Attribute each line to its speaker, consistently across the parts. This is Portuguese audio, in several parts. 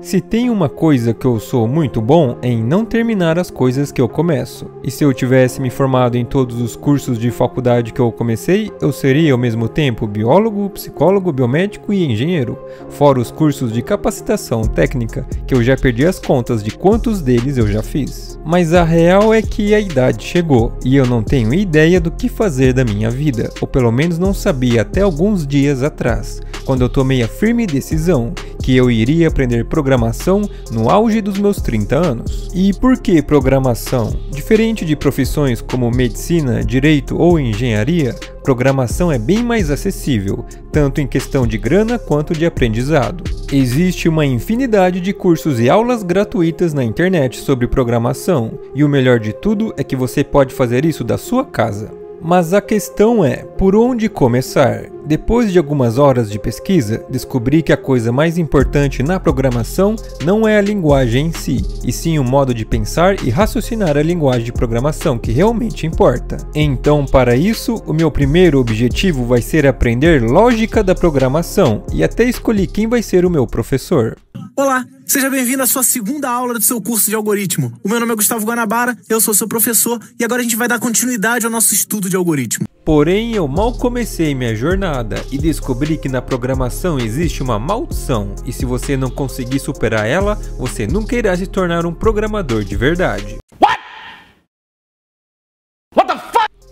Speaker 1: Se tem uma coisa que eu sou muito bom é em não terminar as coisas que eu começo. E se eu tivesse me formado em todos os cursos de faculdade que eu comecei, eu seria ao mesmo tempo biólogo, psicólogo, biomédico e engenheiro. Fora os cursos de capacitação técnica, que eu já perdi as contas de quantos deles eu já fiz. Mas a real é que a idade chegou e eu não tenho ideia do que fazer da minha vida, ou pelo menos não sabia até alguns dias atrás, quando eu tomei a firme decisão que eu iria aprender programação no auge dos meus 30 anos. E por que programação? Diferente de profissões como medicina, direito ou engenharia, programação é bem mais acessível, tanto em questão de grana quanto de aprendizado. Existe uma infinidade de cursos e aulas gratuitas na internet sobre programação, e o melhor de tudo é que você pode fazer isso da sua casa. Mas a questão é, por onde começar? Depois de algumas horas de pesquisa, descobri que a coisa mais importante na programação não é a linguagem em si, e sim o modo de pensar e raciocinar a linguagem de programação que realmente importa. Então, para isso, o meu primeiro objetivo vai ser aprender lógica da programação, e até escolhi quem vai ser o meu professor.
Speaker 2: Olá, seja bem-vindo à sua segunda aula do seu curso de algoritmo. O meu nome é Gustavo Guanabara, eu sou seu professor e agora a gente vai dar continuidade ao nosso estudo de algoritmo.
Speaker 1: Porém, eu mal comecei minha jornada e descobri que na programação existe uma maldição e se você não conseguir superar ela, você nunca irá se tornar um programador de verdade.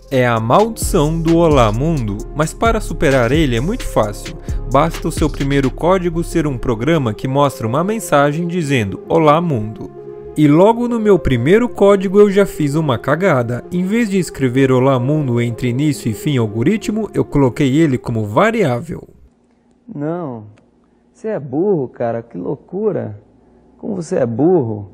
Speaker 1: É a maldição do Olá Mundo, mas para superar ele é muito fácil. Basta o seu primeiro código ser um programa que mostra uma mensagem dizendo Olá Mundo. E logo no meu primeiro código eu já fiz uma cagada. Em vez de escrever Olá Mundo entre início e fim algoritmo, eu coloquei ele como variável.
Speaker 3: Não, você é burro, cara, que loucura. Como você é burro.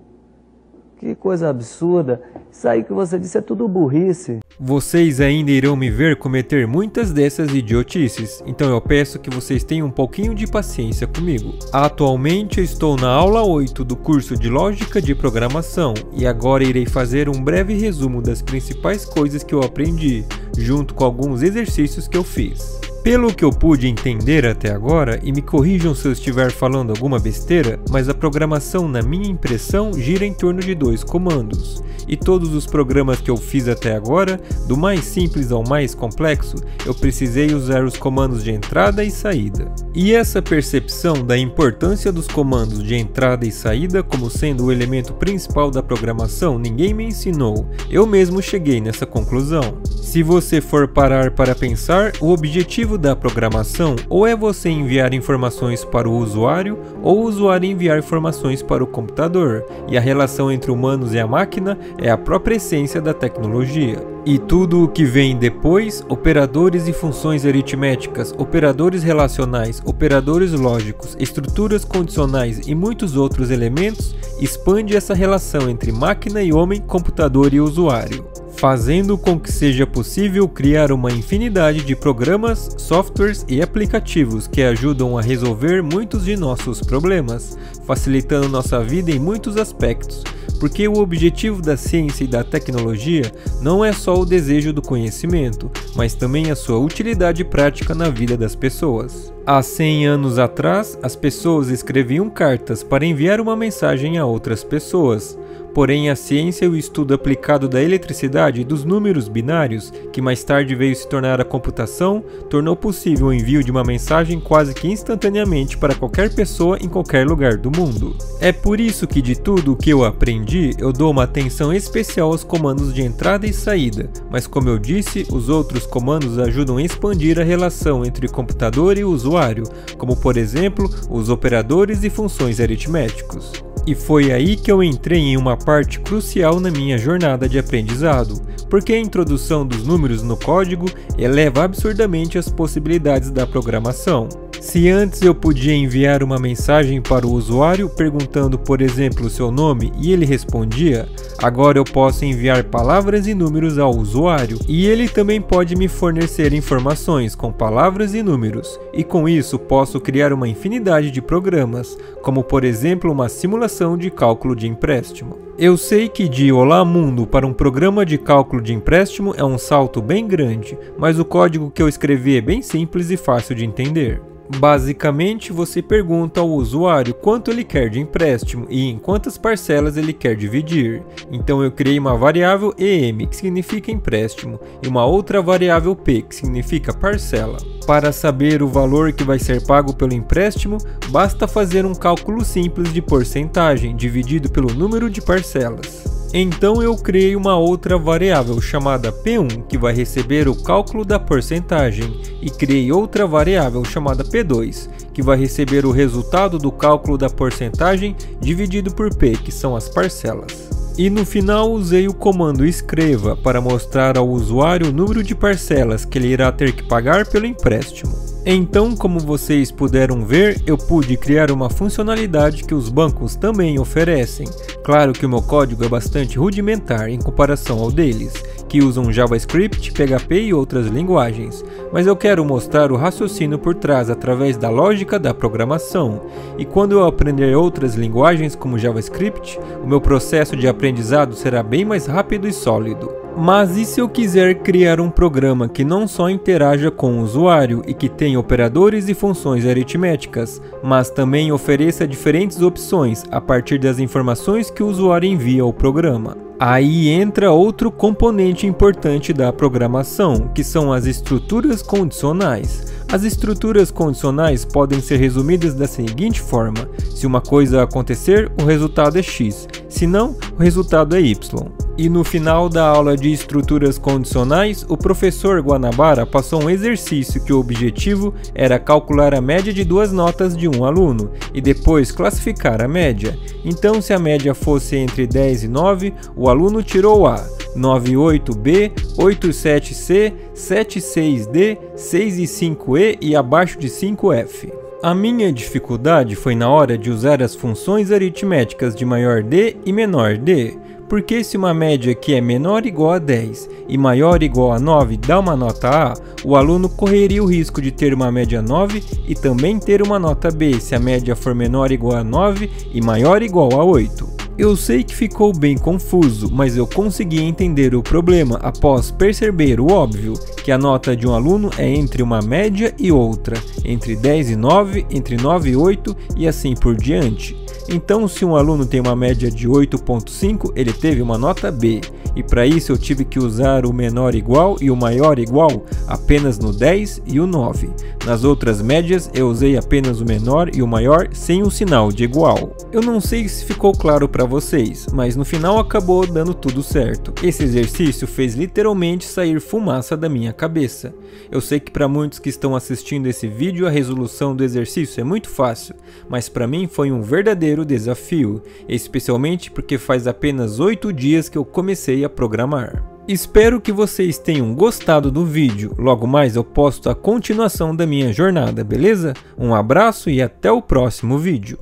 Speaker 3: Que coisa absurda. Isso aí que você disse é tudo burrice.
Speaker 1: Vocês ainda irão me ver cometer muitas dessas idiotices, então eu peço que vocês tenham um pouquinho de paciência comigo. Atualmente eu estou na aula 8 do curso de Lógica de Programação e agora irei fazer um breve resumo das principais coisas que eu aprendi, junto com alguns exercícios que eu fiz. Pelo que eu pude entender até agora, e me corrijam se eu estiver falando alguma besteira, mas a programação, na minha impressão, gira em torno de 2 comandos. E todos os programas que eu fiz até agora, do mais simples ao mais complexo, eu precisei usar os comandos de entrada e saída. E essa percepção da importância dos comandos de entrada e saída como sendo o elemento principal da programação, ninguém me ensinou. Eu mesmo cheguei nessa conclusão. Se você for parar para pensar, o objetivo da programação ou é você enviar informações para o usuário ou o usuário enviar informações para o computador, e a relação entre humanos e a máquina é a própria essência da tecnologia. E tudo o que vem depois, operadores e funções aritméticas, operadores relacionais, operadores lógicos, estruturas condicionais e muitos outros elementos, expande essa relação entre máquina e homem, computador e usuário, fazendo com que seja possível criar uma infinidade de programas, softwares e aplicativos que ajudam a resolver muitos de nossos problemas, facilitando nossa vida em muitos aspectos, porque o objetivo da ciência e da tecnologia não é só o desejo do conhecimento, mas também a sua utilidade prática na vida das pessoas. Há 100 anos atrás, as pessoas escreviam cartas para enviar uma mensagem a outras pessoas. Porém, a ciência e o estudo aplicado da eletricidade e dos números binários, que mais tarde veio se tornar a computação, tornou possível o envio de uma mensagem quase que instantaneamente para qualquer pessoa em qualquer lugar do mundo. É por isso que de tudo o que eu aprendi, eu dou uma atenção especial aos comandos de entrada e saída, mas como eu disse, os outros comandos ajudam a expandir a relação entre o computador e o usuário, como por exemplo, os operadores e funções aritméticos. E foi aí que eu entrei em uma parte crucial na minha jornada de aprendizado, porque a introdução dos números no código eleva absurdamente as possibilidades da programação. Se antes eu podia enviar uma mensagem para o usuário perguntando, por exemplo, o seu nome e ele respondia, agora eu posso enviar palavras e números ao usuário e ele também pode me fornecer informações com palavras e números, e com isso posso criar uma infinidade de programas, como por exemplo uma simulação de cálculo de empréstimo. Eu sei que de Olá Mundo para um programa de cálculo de empréstimo é um salto bem grande, mas o código que eu escrevi é bem simples e fácil de entender. Basicamente, você pergunta ao usuário quanto ele quer de empréstimo e em quantas parcelas ele quer dividir. Então eu criei uma variável EM, que significa empréstimo, e uma outra variável P, que significa parcela. Para saber o valor que vai ser pago pelo empréstimo, basta fazer um cálculo simples de porcentagem dividido pelo número de parcelas. Então eu criei uma outra variável chamada P1, que vai receber o cálculo da porcentagem, e criei outra variável chamada P2, que vai receber o resultado do cálculo da porcentagem dividido por P, que são as parcelas. E no final usei o comando escreva para mostrar ao usuário o número de parcelas que ele irá ter que pagar pelo empréstimo. Então, como vocês puderam ver, eu pude criar uma funcionalidade que os bancos também oferecem. Claro que o meu código é bastante rudimentar em comparação ao deles, que usam JavaScript, PHP e outras linguagens, mas eu quero mostrar o raciocínio por trás através da lógica da programação. E quando eu aprender outras linguagens como JavaScript, o meu processo de aprendizado será bem mais rápido e sólido. Mas e se eu quiser criar um programa que não só interaja com o usuário e que tenha operadores e funções aritméticas, mas também ofereça diferentes opções a partir das informações que o usuário envia ao programa? Aí entra outro componente importante da programação, que são as estruturas condicionais. As estruturas condicionais podem ser resumidas da seguinte forma: se uma coisa acontecer, o resultado é X, se não, o resultado é Y. E no final da aula de estruturas condicionais, o professor Guanabara passou um exercício que o objetivo era calcular a média de duas notas de um aluno e depois classificar a média. Então, se a média fosse entre 10 e 9, o aluno tirou A, 98B, 87C, 76D, 6 e 5E e abaixo de 5F. A minha dificuldade foi na hora de usar as funções aritméticas de maior D e menor D. Porque se uma média que é menor ou igual a 10 e maior ou igual a 9 dá uma nota A, o aluno correria o risco de ter uma média 9 e também ter uma nota B se a média for menor ou igual a 9 e maior ou igual a 8. Eu sei que ficou bem confuso, mas eu consegui entender o problema após perceber o óbvio, que a nota de um aluno é entre uma média e outra, entre 10 e 9, entre 9 e 8 e assim por diante. Então, se um aluno tem uma média de 8.5, ele teve uma nota B. E para isso eu tive que usar o menor igual e o maior igual apenas no 10 e o 9. Nas outras médias eu usei apenas o menor e o maior sem o sinal de igual. Eu não sei se ficou claro para vocês, mas no final acabou dando tudo certo. Esse exercício fez literalmente sair fumaça da minha cabeça. Eu sei que para muitos que estão assistindo esse vídeo a resolução do exercício é muito fácil, mas para mim foi um verdadeiro desafio, especialmente porque faz apenas 8 dias que eu comecei a programar. Espero que vocês tenham gostado do vídeo, logo mais eu posto a continuação da minha jornada, beleza? Um abraço e até o próximo vídeo.